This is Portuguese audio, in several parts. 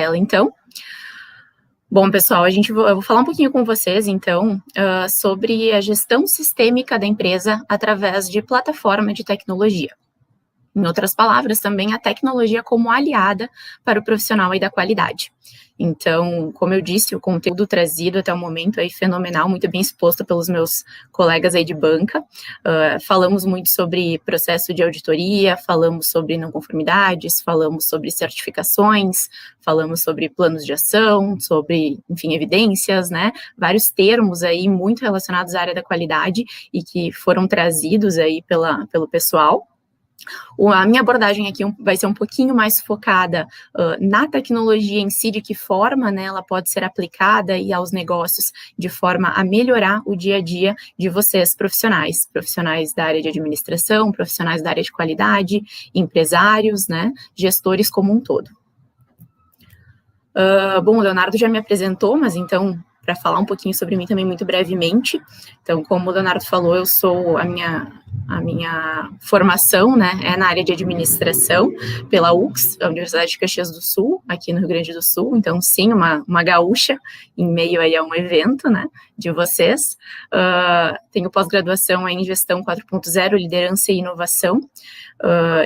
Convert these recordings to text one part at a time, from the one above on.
ela, então. Bom, pessoal, eu vou falar um pouquinho com vocês, então, sobre a gestão sistêmica da empresa através de plataforma de tecnologia. Em outras palavras, também a tecnologia como aliada para o profissional aí da qualidade. Então, como eu disse, o conteúdo trazido até o momento é fenomenal, muito bem exposto pelos meus colegas aí de banca. Falamos muito sobre processo de auditoria, falamos sobre não conformidades, falamos sobre certificações, falamos sobre planos de ação, sobre, enfim, evidências, né? Vários termos aí muito relacionados à área da qualidade e que foram trazidos aí pelo pessoal. A minha abordagem aqui vai ser um pouquinho mais focada na tecnologia em si, de que forma, né, ela pode ser aplicada aí aos negócios de forma a melhorar o dia a dia de vocês, profissionais da área de administração, profissionais da área de qualidade, empresários, né, gestores como um todo. Bom, o Leonardo já me apresentou, mas então, para falar um pouquinho sobre mim também muito brevemente. Então, como o Leonardo falou, eu sou a minha formação, né, é na área de administração pela UX, a Universidade de Caxias do Sul, aqui no Rio Grande do Sul. Então, sim, uma gaúcha em meio aí a um evento, né, de vocês. Tenho pós-graduação em Gestão 4.0, Liderança e Inovação.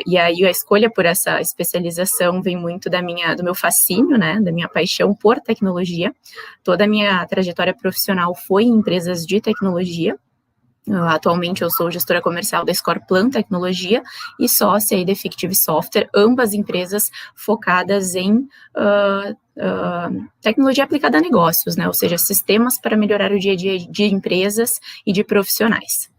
E aí a escolha por essa especialização vem muito do meu fascínio, né, da minha paixão por tecnologia. Toda a minha trajetória profissional foi em empresas de tecnologia. Atualmente eu sou gestora comercial da Scoreplan Tecnologia e sócia aí da Effective Software, ambas empresas focadas em tecnologia aplicada a negócios, né, ou seja, sistemas para melhorar o dia a dia de empresas e de profissionais.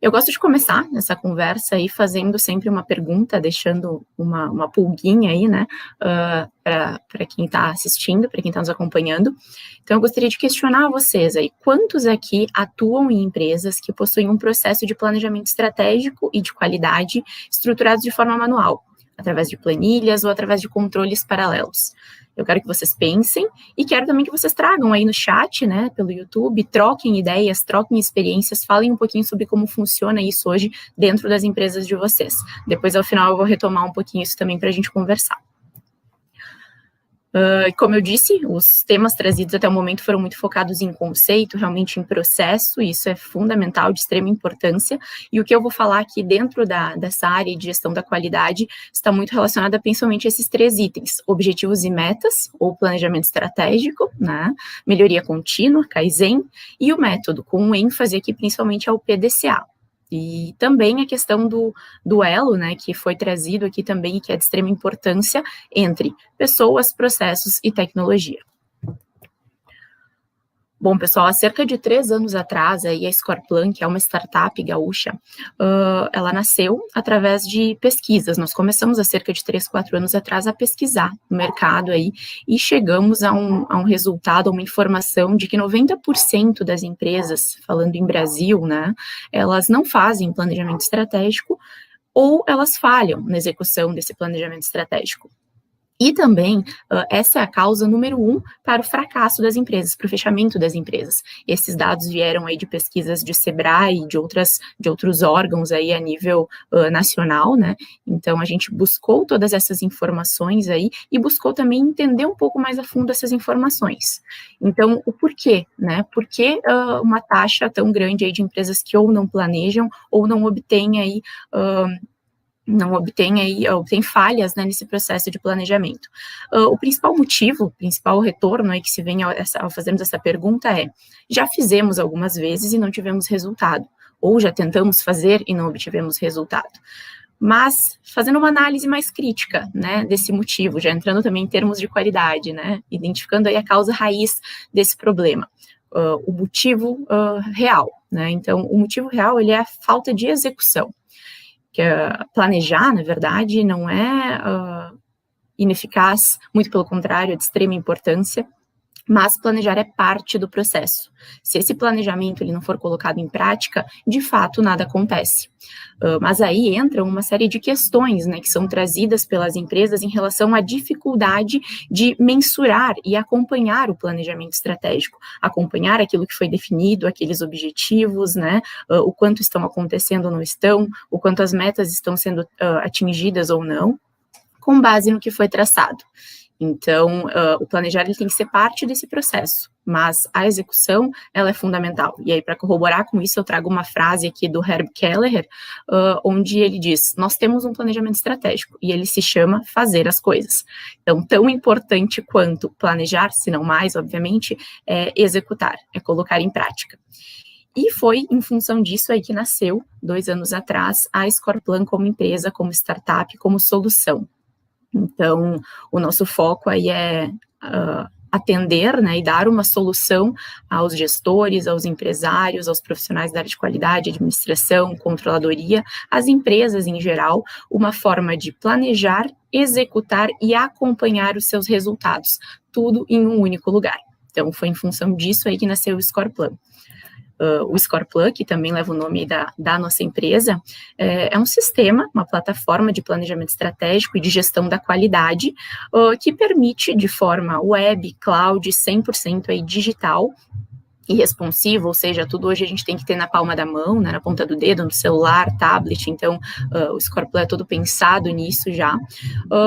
Eu gosto de começar essa conversa aí fazendo sempre uma pergunta, deixando uma pulguinha aí, né, para quem está assistindo, para quem está nos acompanhando. Então, eu gostaria de questionar vocês aí, quantos aqui atuam em empresas que possuem um processo de planejamento estratégico e de qualidade estruturados de forma manual, através de planilhas ou através de controles paralelos? Eu quero que vocês pensem e quero também que vocês tragam aí no chat, né, pelo YouTube, troquem ideias, troquem experiências, falem um pouquinho sobre como funciona isso hoje dentro das empresas de vocês. Depois, ao final, eu vou retomar um pouquinho isso também para a gente conversar. Como eu disse, os temas trazidos até o momento foram muito focados em conceito, realmente em processo, e isso é fundamental, de extrema importância, e o que eu vou falar aqui dentro dessa área de gestão da qualidade está muito relacionado principalmente a esses 3 itens: objetivos e metas, ou planejamento estratégico, né, melhoria contínua, Kaizen, e o método, com um ênfase aqui principalmente ao PDCA. E também a questão do elo, né, que foi trazido aqui também e que é de extrema importância entre pessoas, processos e tecnologia. Bom, pessoal, há cerca de 3 anos atrás, aí a Scoreplan, que é uma startup gaúcha, ela nasceu através de pesquisas. Nós começamos há cerca de 3, 4 anos atrás a pesquisar no mercado aí e chegamos a um resultado, a uma informação de que 90% das empresas, falando em Brasil, né, elas não fazem planejamento estratégico ou elas falham na execução desse planejamento estratégico. E também, essa é a causa número 1 para o fracasso das empresas, para o fechamento das empresas. Esses dados vieram aí de pesquisas de Sebrae e de outros órgãos aí a nível nacional, né? Então, a gente buscou todas essas informações aí e buscou também entender um pouco mais a fundo essas informações. Então, o porquê, né? Por que uma taxa tão grande aí de empresas que ou não planejam ou não obtêm aí obtém falhas, né, nesse processo de planejamento. O principal motivo, o principal retorno aí que se vem ao fazermos essa pergunta é: já fizemos algumas vezes e não tivemos resultado, ou já tentamos fazer e não obtivemos resultado. Mas, fazendo uma análise mais crítica, né, desse motivo, já entrando também em termos de qualidade, né, identificando aí a causa raiz desse problema, o motivo real, né, então, o motivo real, ele é a falta de execução. Que planejar, na verdade, não é ineficaz, muito pelo contrário, é de extrema importância, mas planejar é parte do processo. Se esse planejamento ele não for colocado em prática, de fato, nada acontece. Mas aí entram uma série de questões, né, que são trazidas pelas empresas em relação à dificuldade de mensurar e acompanhar o planejamento estratégico, acompanhar aquilo que foi definido, aqueles objetivos, né, o quanto estão acontecendo ou não estão, o quanto as metas estão sendo atingidas ou não, com base no que foi traçado. Então, o planejar ele tem que ser parte desse processo, mas a execução, ela é fundamental. E aí, para corroborar com isso, eu trago uma frase aqui do Herb Kelleher, onde ele diz, nós temos um planejamento estratégico, e ele se chama fazer as coisas. Então, tão importante quanto planejar, se não mais, obviamente, é executar, é colocar em prática. E foi em função disso aí que nasceu, 2 anos atrás, a Scoreplan como empresa, como startup, como solução. Então, o nosso foco aí é atender, né, e dar uma solução aos gestores, aos empresários, aos profissionais da área de qualidade, administração, controladoria, às empresas em geral, uma forma de planejar, executar e acompanhar os seus resultados, tudo em um único lugar. Então, foi em função disso aí que nasceu o Scoreplan. O Scoreplan, que também leva o nome da nossa empresa, é um sistema, uma plataforma de planejamento estratégico e de gestão da qualidade, que permite, de forma web, cloud, 100% aí digital, e responsivo, ou seja, tudo hoje a gente tem que ter na palma da mão, né, na ponta do dedo, no celular, tablet, então o Scoreplan é todo pensado nisso já,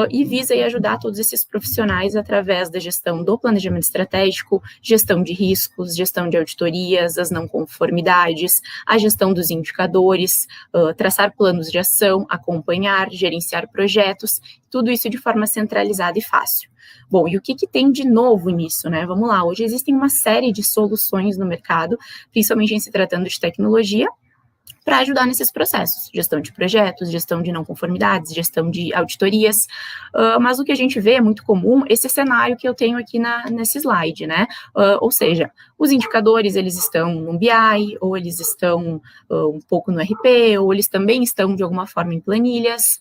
e visa aí ajudar todos esses profissionais através da gestão do planejamento estratégico, gestão de riscos, gestão de auditorias, as não conformidades, a gestão dos indicadores, traçar planos de ação, acompanhar, gerenciar projetos, tudo isso de forma centralizada e fácil. Bom, e o que tem de novo nisso, né? Vamos lá, hoje existem uma série de soluções no mercado, principalmente em se tratando de tecnologia, para ajudar nesses processos, gestão de projetos, gestão de não conformidades, gestão de auditorias, mas o que a gente vê é muito comum esse cenário que eu tenho aqui nesse slide, né? Ou seja, os indicadores, eles estão no BI, ou eles estão um pouco no RP, ou eles também estão, de alguma forma, em planilhas,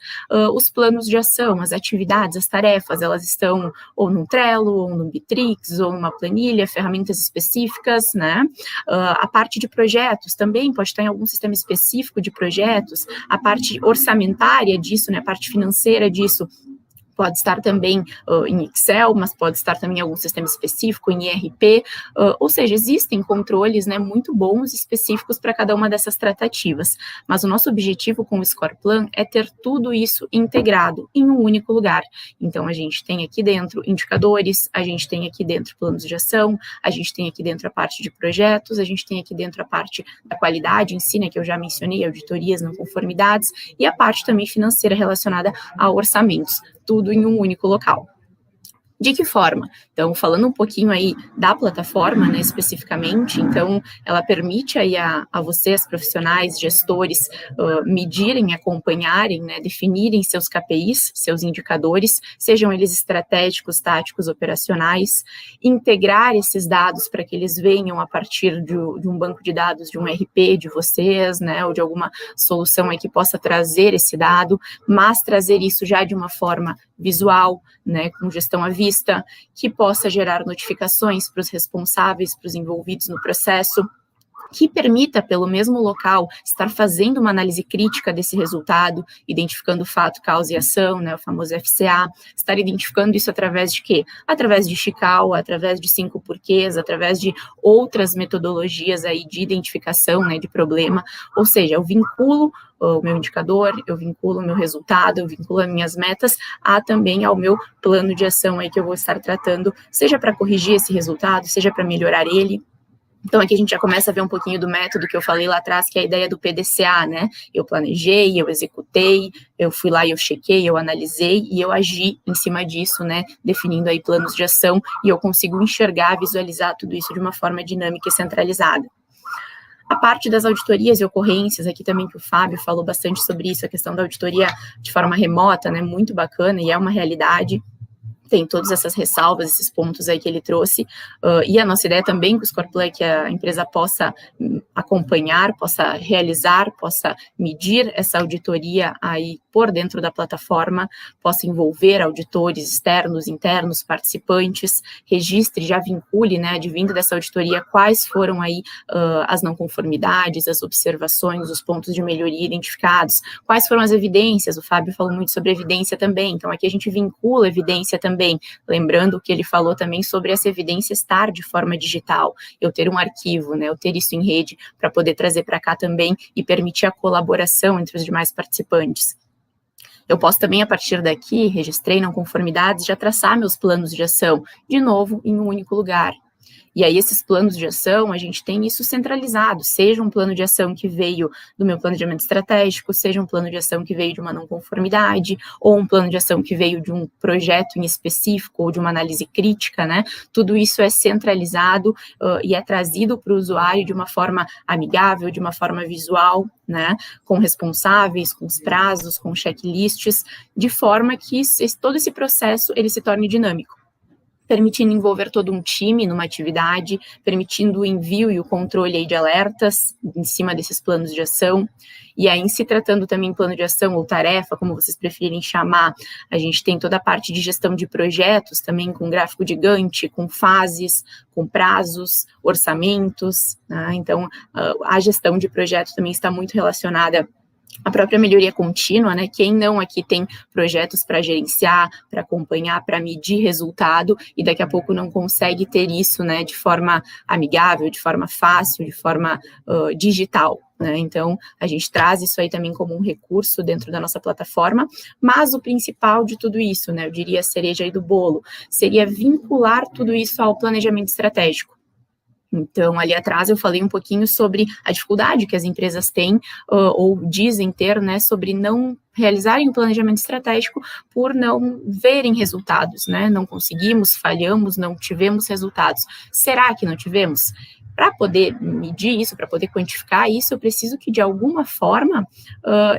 os planos de ação, as atividades, as tarefas, elas estão ou no Trello, ou no Bitrix, ou numa planilha, ferramentas específicas, né? A parte de projetos também pode estar em algum sistema específico de projetos, a parte orçamentária disso, né, a parte financeira disso, pode estar também em Excel, mas pode estar também em algum sistema específico, em ERP, ou seja, existem controles, né, muito bons, específicos para cada uma dessas tratativas, mas o nosso objetivo com o Scoreplan é ter tudo isso integrado em um único lugar. Então, a gente tem aqui dentro indicadores, a gente tem aqui dentro planos de ação, a gente tem aqui dentro a parte de projetos, a gente tem aqui dentro a parte da qualidade em si, né, que eu já mencionei, auditorias, não conformidades, e a parte também financeira relacionada a orçamentos, tudo em um único local. De que forma? Então, falando um pouquinho aí da plataforma, né, especificamente, então, ela permite aí a vocês, profissionais, gestores, medirem, acompanharem, né, definirem seus KPIs, seus indicadores, sejam eles estratégicos, táticos, operacionais, integrar esses dados para que eles venham a partir de um banco de dados, de um RP de vocês, né, ou de alguma solução aí que possa trazer esse dado, mas trazer isso já de uma forma visual, né, com gestão à vista, que possa gerar notificações para os responsáveis, para os envolvidos no processo, que permita, pelo mesmo local, estar fazendo uma análise crítica desse resultado, identificando fato, causa e ação, né, o famoso FCA, estar identificando isso através de quê? Através de Chical, através de 5 porquês, através de outras metodologias aí de identificação, né, de problema, ou seja, eu vinculo o meu indicador, eu vinculo o meu resultado, eu vinculo as minhas metas também ao meu plano de ação aí que eu vou estar tratando, seja para corrigir esse resultado, seja para melhorar ele. Então, aqui a gente já começa a ver um pouquinho do método que eu falei lá atrás, que é a ideia do PDCA, né? Eu planejei, eu executei, eu fui lá e eu chequei, eu analisei e eu agi em cima disso, né? Definindo aí planos de ação e eu consigo enxergar, visualizar tudo isso de uma forma dinâmica e centralizada. A parte das auditorias e ocorrências, aqui também que o Fábio falou bastante sobre isso, a questão da auditoria de forma remota, né? Muito bacana e é uma realidade. Tem todas essas ressalvas, esses pontos aí que ele trouxe, e a nossa ideia também com o Scoreplan é que a empresa possa acompanhar, possa realizar, possa medir essa auditoria aí por dentro da plataforma, possa envolver auditores externos, internos, participantes, registre, já vincule, né, advindo dessa auditoria, quais foram aí as não conformidades, as observações, os pontos de melhoria identificados, quais foram as evidências, o Fábio falou muito sobre evidência também, então aqui a gente vincula evidência também, lembrando que ele falou também sobre essa evidência estar de forma digital, eu ter um arquivo, né, eu ter isso em rede para poder trazer para cá também e permitir a colaboração entre os demais participantes. Eu posso também, a partir daqui, registrei não conformidades, já traçar meus planos de ação, de novo, em um único lugar. E aí, esses planos de ação, a gente tem isso centralizado, seja um plano de ação que veio do meu planejamento estratégico, seja um plano de ação que veio de uma não conformidade, ou um plano de ação que veio de um projeto em específico, ou de uma análise crítica, né? Tudo isso é centralizado e é trazido para o usuário de uma forma amigável, de uma forma visual, né? Com responsáveis, com os prazos, com checklists, de forma que todo esse processo ele se torne dinâmico, permitindo envolver todo um time numa atividade, permitindo o envio e o controle aí de alertas em cima desses planos de ação. E aí, em se tratando também plano de ação ou tarefa, como vocês preferirem chamar, a gente tem toda a parte de gestão de projetos, também com gráfico de Gantt, com fases, com prazos, orçamentos, né? Então, a gestão de projetos também está muito relacionada a própria melhoria contínua, né? Quem não aqui tem projetos para gerenciar, para acompanhar, para medir resultado e daqui a pouco não consegue ter isso, né? De forma amigável, de forma fácil, de forma digital, né? Então, a gente traz isso aí também como um recurso dentro da nossa plataforma, mas o principal de tudo isso, né? Eu diria a cereja aí do bolo, seria vincular tudo isso ao planejamento estratégico. Então, ali atrás eu falei um pouquinho sobre a dificuldade que as empresas têm, ou dizem ter, né, sobre não realizarem o planejamento estratégico por não verem resultados, né? Não conseguimos, falhamos, não tivemos resultados. Será que não tivemos? Para poder medir isso, para poder quantificar isso, eu preciso que, de alguma forma,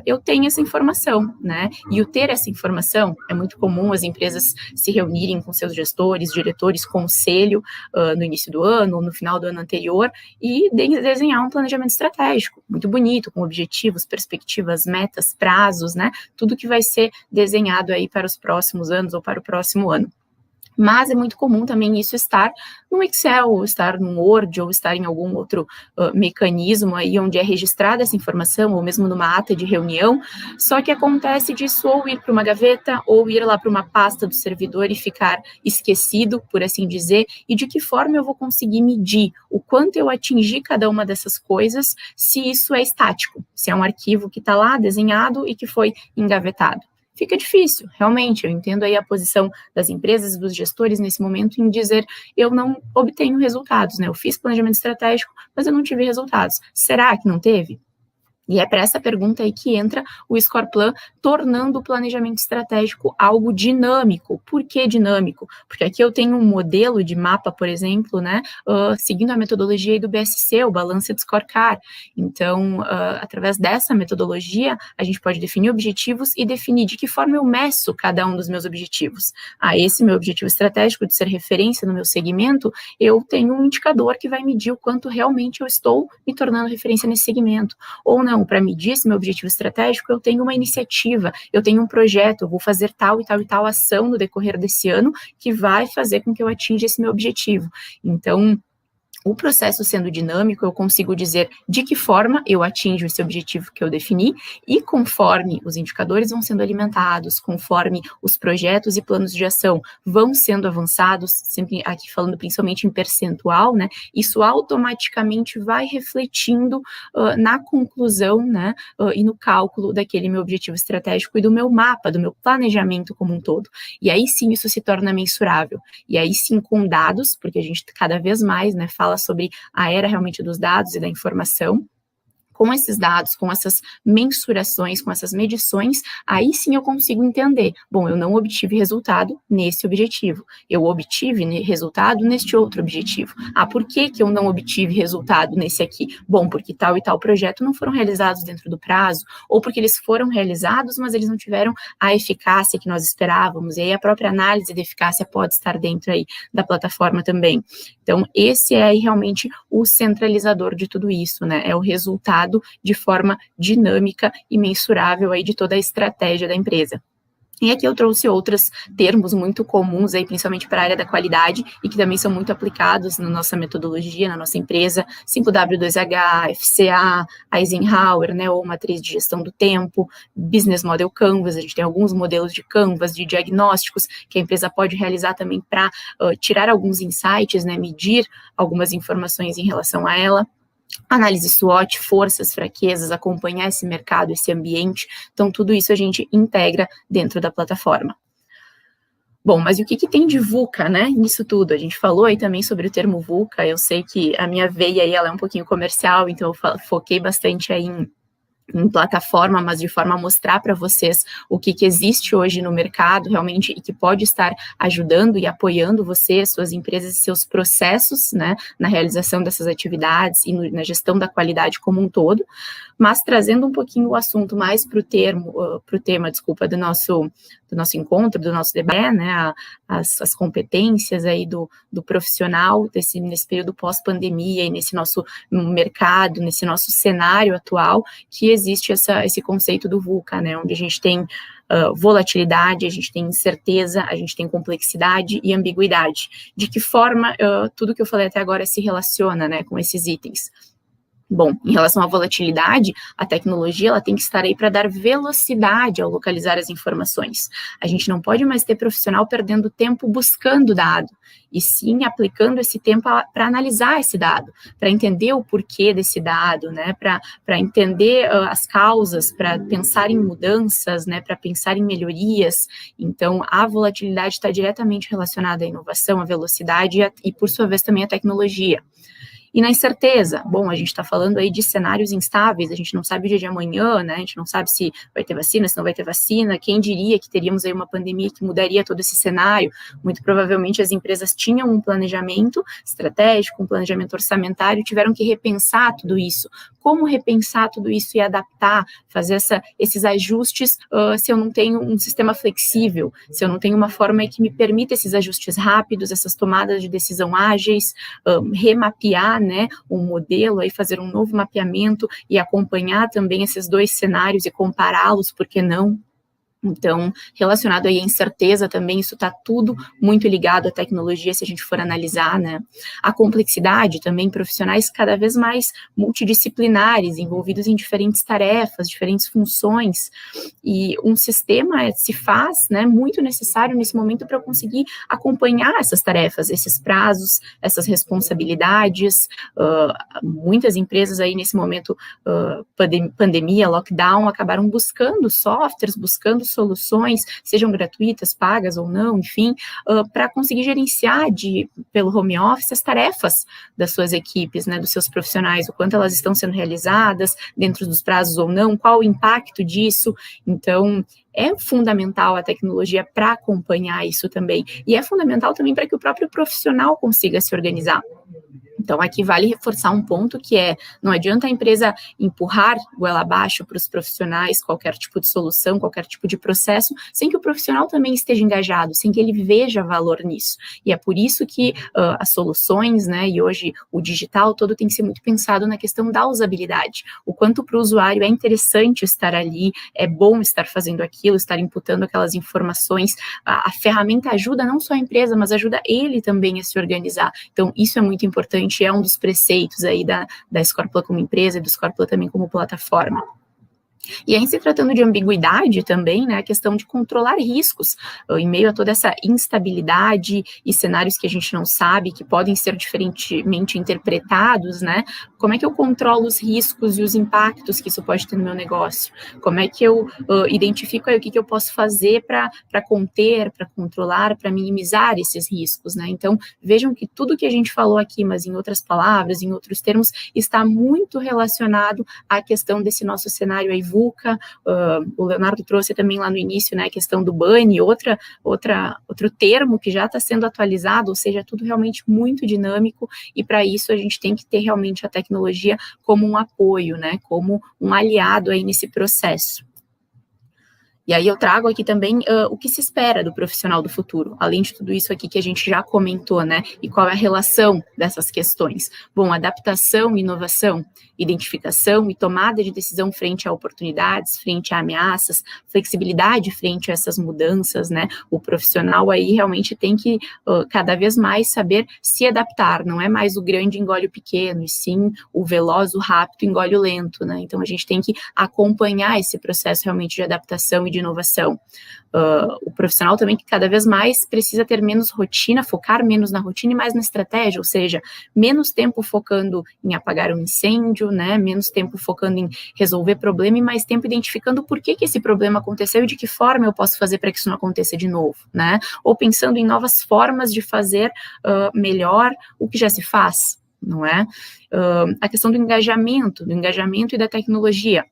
eu tenha essa informação, né? E o ter essa informação, é muito comum as empresas se reunirem com seus gestores, diretores, conselho, no início do ano ou no final do ano anterior, e desenhar um planejamento estratégico, muito bonito, com objetivos, perspectivas, metas, prazos, né? Tudo que vai ser desenhado aí para os próximos anos ou para o próximo ano. Mas é muito comum também isso estar no Excel, ou estar no Word, ou estar em algum outro mecanismo aí onde é registrada essa informação, ou mesmo numa ata de reunião, só que acontece disso ou ir para uma gaveta, ou ir lá para uma pasta do servidor e ficar esquecido, por assim dizer, e de que forma eu vou conseguir medir o quanto eu atingi cada uma dessas coisas, se isso é estático, se é um arquivo que está lá desenhado e que foi engavetado. Fica difícil, realmente, eu entendo aí a posição das empresas e dos gestores nesse momento em dizer, eu não obtenho resultados, né? Eu fiz planejamento estratégico, mas eu não tive resultados. Será que não teve? E é para essa pergunta aí que entra o Scoreplan, tornando o planejamento estratégico algo dinâmico. Por que dinâmico? Porque aqui eu tenho um modelo de mapa, por exemplo, né, seguindo a metodologia aí do BSC, o Balanced Scorecard. Então, através dessa metodologia, a gente pode definir objetivos e definir de que forma eu meço cada um dos meus objetivos. Esse meu objetivo estratégico de ser referência no meu segmento, eu tenho um indicador que vai medir o quanto realmente eu estou me tornando referência nesse segmento. Ou não, para medir esse meu objetivo estratégico, eu tenho uma iniciativa, eu tenho um projeto, eu vou fazer tal e tal e tal ação no decorrer desse ano que vai fazer com que eu atinja esse meu objetivo. Então, o processo sendo dinâmico, eu consigo dizer de que forma eu atinjo esse objetivo que eu defini e conforme os indicadores vão sendo alimentados, conforme os projetos e planos de ação vão sendo avançados, sempre aqui falando principalmente em percentual, né, isso automaticamente vai refletindo na conclusão, né, e no cálculo daquele meu objetivo estratégico e do meu mapa, do meu planejamento como um todo. E aí sim isso se torna mensurável. E aí sim com dados, porque a gente cada vez mais, né, fala sobre a era realmente dos dados e da informação. Com esses dados, com essas mensurações, com essas medições, aí sim eu consigo entender, bom, eu não obtive resultado nesse objetivo, eu obtive resultado neste outro objetivo. Por que eu não obtive resultado nesse aqui? Bom, porque tal e tal projeto não foram realizados dentro do prazo, ou porque eles foram realizados, mas eles não tiveram a eficácia que nós esperávamos, e aí a própria análise de eficácia pode estar dentro aí da plataforma também. Então, esse é aí realmente o centralizador de tudo isso, né? É o resultado de forma dinâmica e mensurável aí de toda a estratégia da empresa. E aqui eu trouxe outros termos muito comuns aí, principalmente para a área da qualidade, e que também são muito aplicados na nossa metodologia, na nossa empresa, 5W2H, FCA, Eisenhower, né, ou matriz de gestão do tempo, Business Model Canvas, a gente tem alguns modelos de Canvas, de diagnósticos, que a empresa pode realizar também para tirar alguns insights, né, medir algumas informações em relação a ela. Análise SWOT, forças, fraquezas, acompanhar esse mercado, esse ambiente. Então, tudo isso a gente integra dentro da plataforma. Bom, mas e o que tem de VUCA, né, nisso tudo? A gente falou aí também sobre o termo VUCA, eu sei que a minha veia aí, ela é um pouquinho comercial, então eu foquei bastante aí em plataforma, mas de forma a mostrar para vocês o que existe hoje no mercado realmente e que pode estar ajudando e apoiando você, suas empresas e seus processos, né, na realização dessas atividades e na gestão da qualidade como um todo, mas trazendo um pouquinho o assunto mais para o tema do nosso encontro, do nosso debate, né, as competências aí do profissional nesse período pós-pandemia e nesse nosso mercado, nesse nosso cenário atual, que existe esse conceito do VUCA, né, onde a gente tem volatilidade, a gente tem incerteza, a gente tem complexidade e ambiguidade. De que forma tudo que eu falei até agora se relaciona, né, com esses itens? Bom, em relação à volatilidade, a tecnologia ela tem que estar aí para dar velocidade ao localizar as informações. A gente não pode mais ter profissional perdendo tempo buscando dado, e sim aplicando esse tempo para analisar esse dado, para entender o porquê desse dado, né, para entender as causas, para pensar em mudanças, né, para pensar em melhorias. Então, a volatilidade está diretamente relacionada à inovação, à velocidade e, por sua vez, também à tecnologia. E na incerteza, bom, a gente está falando aí de cenários instáveis, a gente não sabe o dia de amanhã, né, a gente não sabe se vai ter vacina, se não vai ter vacina, quem diria que teríamos aí uma pandemia que mudaria todo esse cenário? Muito provavelmente as empresas tinham um planejamento estratégico, um planejamento orçamentário, tiveram que repensar tudo isso. Como repensar tudo isso e adaptar, fazer esses ajustes se eu não tenho um sistema flexível, se eu não tenho uma forma que me permita esses ajustes rápidos, essas tomadas de decisão ágeis, remapear, né, um modelo, aí fazer um novo mapeamento e acompanhar também esses dois cenários e compará-los, por que não? Então, relacionado aí à incerteza também, isso está tudo muito ligado à tecnologia, se a gente for analisar, né? A complexidade também, profissionais cada vez mais multidisciplinares, envolvidos em diferentes tarefas, diferentes funções, e um sistema se faz, né, muito necessário nesse momento para conseguir acompanhar essas tarefas, esses prazos, essas responsabilidades. Muitas empresas aí nesse momento, pandemia, lockdown, acabaram buscando softwares, buscando soluções, sejam gratuitas, pagas ou não, enfim, para conseguir gerenciar pelo home office as tarefas das suas equipes, né, dos seus profissionais, o quanto elas estão sendo realizadas, dentro dos prazos ou não, qual o impacto disso. Então, é fundamental a tecnologia para acompanhar isso também, e é fundamental também para que o próprio profissional consiga se organizar. Então, aqui vale reforçar um ponto que não adianta a empresa empurrar goela abaixo para os profissionais qualquer tipo de solução, qualquer tipo de processo, sem que o profissional também esteja engajado, sem que ele veja valor nisso. E é por isso que as soluções, né, e hoje o digital todo tem que ser muito pensado na questão da usabilidade. O quanto para o usuário é interessante estar ali, é bom estar fazendo aquilo, estar imputando aquelas informações. A ferramenta ajuda não só a empresa, mas ajuda ele também a se organizar. Então, isso é muito importante. É um dos preceitos aí da Scorpla como empresa e do Scorpla também como plataforma. E aí, se tratando de ambiguidade também, né, a questão de controlar riscos, em meio a toda essa instabilidade e cenários que a gente não sabe, que podem ser diferentemente interpretados, né, como é que eu controlo os riscos e os impactos que isso pode ter no meu negócio? Como é que eu identifico aí o que eu posso fazer para conter, para controlar, para minimizar esses riscos, né? Então, vejam que tudo que a gente falou aqui, mas em outras palavras, em outros termos, está muito relacionado à questão desse nosso cenário aí VUCA. O Leonardo trouxe também lá no início, né, a questão do BANI, outro termo que já está sendo atualizado, ou seja, tudo realmente muito dinâmico, e para isso a gente tem que ter realmente a tecnologia como um apoio, né, como um aliado aí nesse processo. E aí eu trago aqui também o que se espera do profissional do futuro, além de tudo isso aqui que a gente já comentou, né? E qual é a relação dessas questões? Bom, adaptação, inovação, identificação e tomada de decisão frente a oportunidades, frente a ameaças, flexibilidade frente a essas mudanças, né? O profissional aí realmente tem que cada vez mais saber se adaptar, não é mais o grande engole o pequeno, e sim o veloz, o rápido engole o lento, né? Então a gente tem que acompanhar esse processo realmente de adaptação e de inovação. O profissional também que cada vez mais precisa ter menos rotina, focar menos na rotina e mais na estratégia, ou seja, menos tempo focando em apagar um incêndio, né, menos tempo focando em resolver problema e mais tempo identificando por que esse problema aconteceu e de que forma eu posso fazer para que isso não aconteça de novo, né, ou pensando em novas formas de fazer melhor o que já se faz, não é? A questão do engajamento e da tecnologia.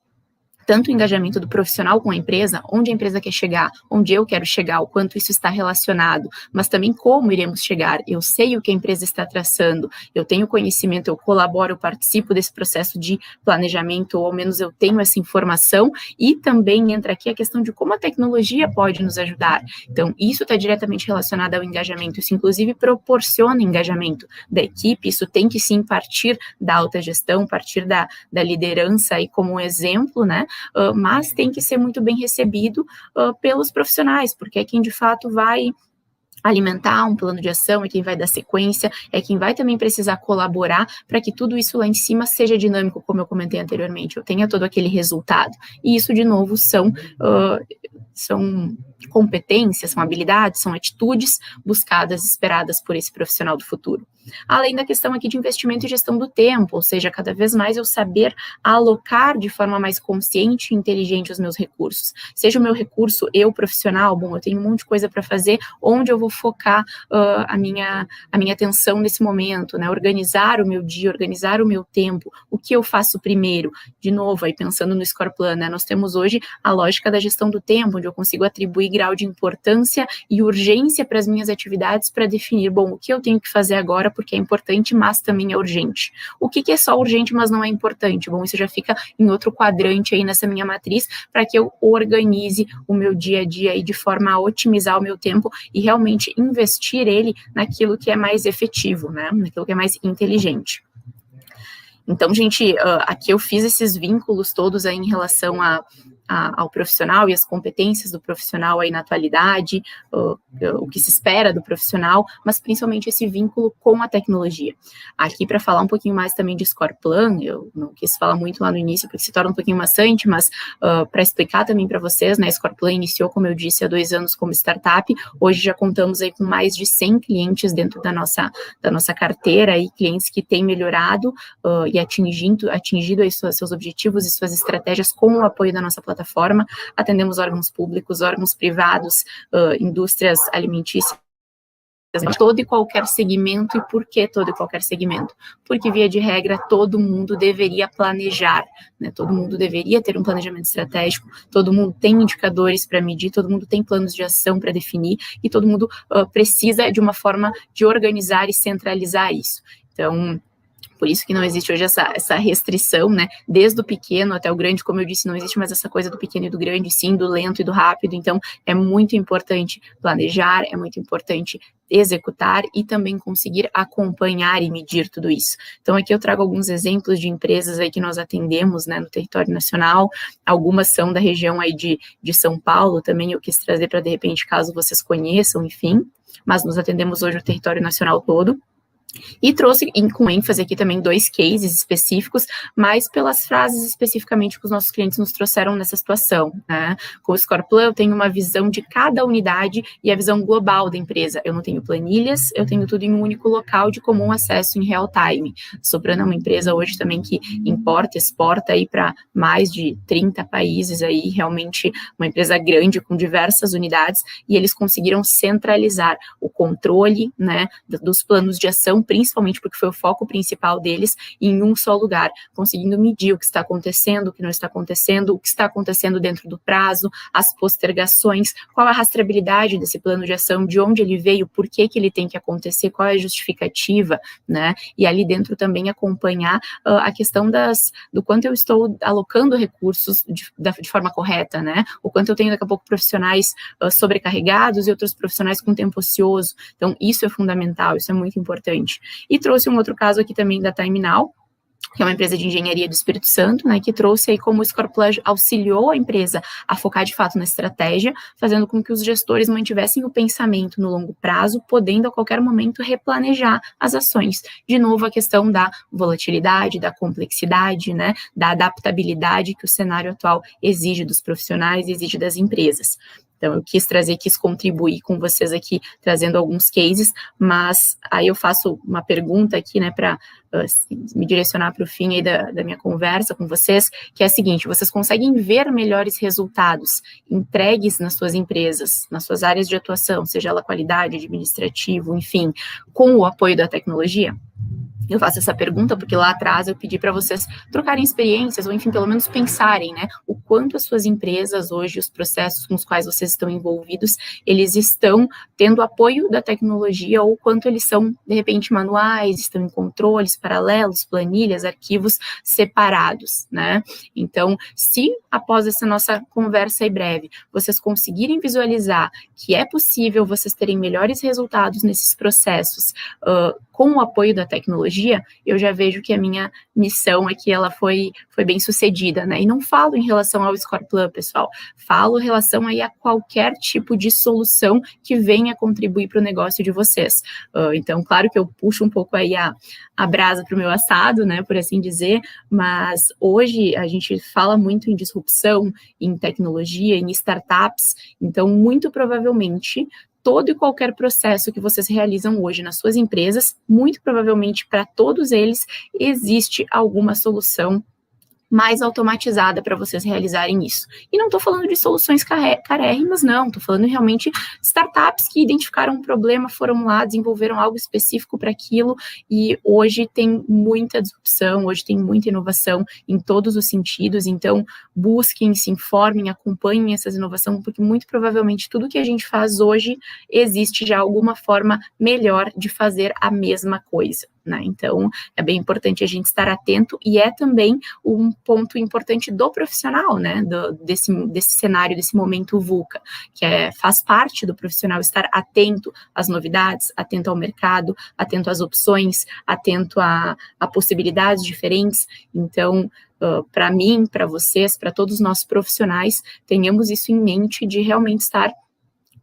Tanto o engajamento do profissional com a empresa, onde a empresa quer chegar, onde eu quero chegar, o quanto isso está relacionado, mas também como iremos chegar. Eu sei o que a empresa está traçando, eu tenho conhecimento, eu colaboro, eu participo desse processo de planejamento, ou ao menos eu tenho essa informação, e também entra aqui a questão de como a tecnologia pode nos ajudar. Então, isso está diretamente relacionado ao engajamento, isso inclusive proporciona engajamento da equipe, isso tem que sim partir da alta gestão, partir da liderança aí como um exemplo, né? Mas tem que ser muito bem recebido pelos profissionais, porque é quem de fato vai alimentar um plano de ação, é quem vai dar sequência, é quem vai também precisar colaborar para que tudo isso lá em cima seja dinâmico, como eu comentei anteriormente, eu tenha todo aquele resultado. E isso, de novo, são competências, são habilidades, são atitudes buscadas, esperadas por esse profissional do futuro. Além da questão aqui de investimento e gestão do tempo, ou seja, cada vez mais eu saber alocar de forma mais consciente e inteligente os meus recursos. Seja o meu recurso, eu profissional, bom, eu tenho um monte de coisa para fazer, onde eu vou focar a minha atenção nesse momento, né? Organizar o meu dia, organizar o meu tempo, o que eu faço primeiro. De novo, aí pensando no Score Plan, né? Nós temos hoje a lógica da gestão do tempo, onde eu consigo atribuir grau de importância e urgência para as minhas atividades para definir, bom, o que eu tenho que fazer agora, porque é importante, mas também é urgente. O que é só urgente, mas não é importante? Bom, isso já fica em outro quadrante aí nessa minha matriz, para que eu organize o meu dia a dia aí de forma a otimizar o meu tempo e realmente investir ele naquilo que é mais efetivo, né? Naquilo que é mais inteligente. Então, gente, aqui eu fiz esses vínculos todos aí em relação ao profissional e as competências do profissional aí na atualidade, o que se espera do profissional, mas principalmente esse vínculo com a tecnologia. Aqui, para falar um pouquinho mais também de Score Plan, eu não quis falar muito lá no início, porque se torna um pouquinho maçante, mas para explicar também para vocês, né, a Score Plan iniciou, como eu disse, há 2 anos como startup, hoje já contamos aí com mais de 100 clientes dentro da nossa carteira, e clientes que têm melhorado e atingido aí seus objetivos e suas estratégias com o apoio da nossa plataforma. Atendemos órgãos públicos, órgãos privados, indústrias alimentícias, todo e qualquer segmento. E por que todo e qualquer segmento? Porque, via de regra, todo mundo deveria planejar, né? Todo mundo deveria ter um planejamento estratégico, todo mundo tem indicadores para medir, todo mundo tem planos de ação para definir, e todo mundo precisa de uma forma de organizar e centralizar isso. Então, por isso que não existe hoje essa restrição, né, desde o pequeno até o grande, como eu disse, não existe mais essa coisa do pequeno e do grande, sim, do lento e do rápido. Então, é muito importante planejar, é muito importante executar e também conseguir acompanhar e medir tudo isso. Então, aqui eu trago alguns exemplos de empresas aí que nós atendemos, né, no território nacional, algumas são da região aí de São Paulo, também eu quis trazer para, de repente, caso vocês conheçam, enfim, mas nós atendemos hoje o território nacional todo. E trouxe com ênfase aqui também 2 cases específicos, mas pelas frases especificamente que os nossos clientes nos trouxeram nessa situação, né? Com o Score Plan, eu tenho uma visão de cada unidade e a visão global da empresa. Eu não tenho planilhas, eu tenho tudo em um único local de comum acesso em real time. Soprano é uma empresa hoje também que importa, exporta aí para mais de 30 países aí, realmente uma empresa grande com diversas unidades, e eles conseguiram centralizar o controle, né, dos planos de ação, principalmente porque foi o foco principal deles, em um só lugar, conseguindo medir o que está acontecendo, o que não está acontecendo, o que está acontecendo dentro do prazo, as postergações, qual a rastreabilidade desse plano de ação, de onde ele veio, por que ele tem que acontecer, qual é a justificativa, né? E ali dentro também acompanhar a questão do quanto eu estou alocando recursos de forma correta, né? O quanto eu tenho daqui a pouco profissionais sobrecarregados e outros profissionais com tempo ocioso. Então, isso é fundamental, isso é muito importante. E trouxe um outro caso aqui também da TimeNow, que é uma empresa de engenharia do Espírito Santo, né, que trouxe aí como o ScorePlus auxiliou a empresa a focar de fato na estratégia, fazendo com que os gestores mantivessem o pensamento no longo prazo, podendo a qualquer momento replanejar as ações. De novo, a questão da volatilidade, da complexidade, né, da adaptabilidade que o cenário atual exige dos profissionais e exige das empresas. Então, eu quis contribuir com vocês aqui, trazendo alguns cases, mas aí eu faço uma pergunta aqui, né, para me direcionar para o fim aí da minha conversa com vocês, que é a seguinte: vocês conseguem ver melhores resultados entregues nas suas empresas, nas suas áreas de atuação, seja ela qualidade, administrativo, enfim, com o apoio da tecnologia? Eu faço essa pergunta porque lá atrás eu pedi para vocês trocarem experiências, ou enfim, pelo menos pensarem, né, o quanto as suas empresas hoje, os processos com os quais vocês estão envolvidos, eles estão tendo apoio da tecnologia, ou quanto eles são, de repente, manuais, estão em controles paralelos, planilhas, arquivos separados, né? Então, se após essa nossa conversa aí breve, vocês conseguirem visualizar que é possível vocês terem melhores resultados nesses processos, com o apoio da tecnologia, eu já vejo que a minha missão aqui, ela foi bem sucedida, né? E não falo em relação ao ScorePlus, pessoal, falo em relação aí a qualquer tipo de solução que venha contribuir para o negócio de vocês. Então, claro que eu puxo um pouco aí a brasa para o meu assado, né, por assim dizer, mas hoje a gente fala muito em disrupção, em tecnologia, em startups, então, muito provavelmente, todo e qualquer processo que vocês realizam hoje nas suas empresas, muito provavelmente para todos eles, existe alguma solução mais automatizada para vocês realizarem isso. E não estou falando de soluções carérrimas, não, estou falando realmente de startups que identificaram um problema, foram lá, desenvolveram algo específico para aquilo, e hoje tem muita disrupção, hoje tem muita inovação em todos os sentidos, então busquem, se informem, acompanhem essas inovações, porque muito provavelmente tudo que a gente faz hoje existe já alguma forma melhor de fazer a mesma coisa, né? Então, é bem importante a gente estar atento, e é também um ponto importante do profissional, né, desse cenário, desse momento VUCA, que faz parte do profissional estar atento às novidades, atento ao mercado, atento às opções, atento a possibilidades diferentes. Então, para mim, para vocês, para todos nós profissionais, tenhamos isso em mente, de realmente estar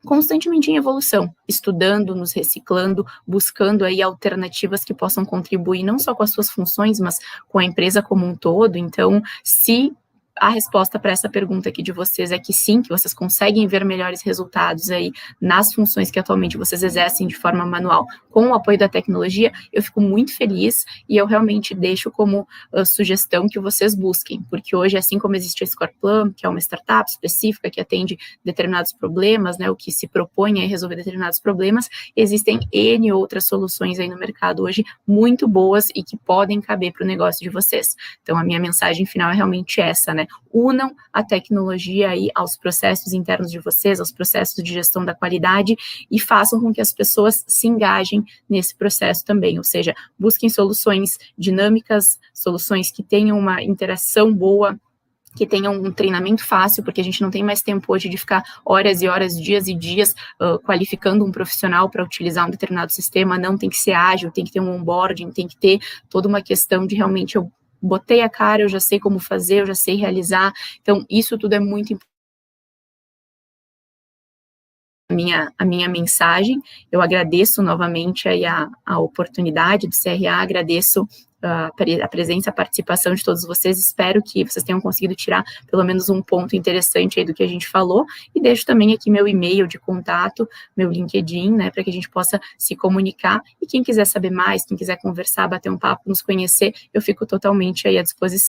constantemente em evolução, estudando, nos reciclando, buscando aí alternativas que possam contribuir não só com as suas funções, mas com a empresa como um todo. Então, se a resposta para essa pergunta aqui de vocês é que sim, que vocês conseguem ver melhores resultados aí nas funções que atualmente vocês exercem de forma manual com o apoio da tecnologia, eu fico muito feliz, e eu realmente deixo como sugestão que vocês busquem, porque hoje, assim como existe a ScorePlus, que é uma startup específica que atende determinados problemas, né, o que se propõe é resolver determinados problemas, existem N outras soluções aí no mercado hoje muito boas e que podem caber para o negócio de vocês. Então, a minha mensagem final é realmente essa, né? Unam a tecnologia aí aos processos internos de vocês, aos processos de gestão da qualidade, e façam com que as pessoas se engajem nesse processo também, ou seja, busquem soluções dinâmicas, soluções que tenham uma interação boa, que tenham um treinamento fácil, porque a gente não tem mais tempo hoje de ficar horas e horas, dias e dias qualificando um profissional para utilizar um determinado sistema. Não, tem que ser ágil, tem que ter um onboarding, tem que ter toda uma questão de realmente eu botei a cara, eu já sei como fazer, eu já sei realizar. Então, isso tudo é muito importante. A minha mensagem, eu agradeço novamente aí a oportunidade do CRA, agradeço a presença, a participação de todos vocês, espero que vocês tenham conseguido tirar pelo menos um ponto interessante aí do que a gente falou, e deixo também aqui meu e-mail de contato, meu LinkedIn, né, para que a gente possa se comunicar, e quem quiser saber mais, quem quiser conversar, bater um papo, nos conhecer, eu fico totalmente aí à disposição.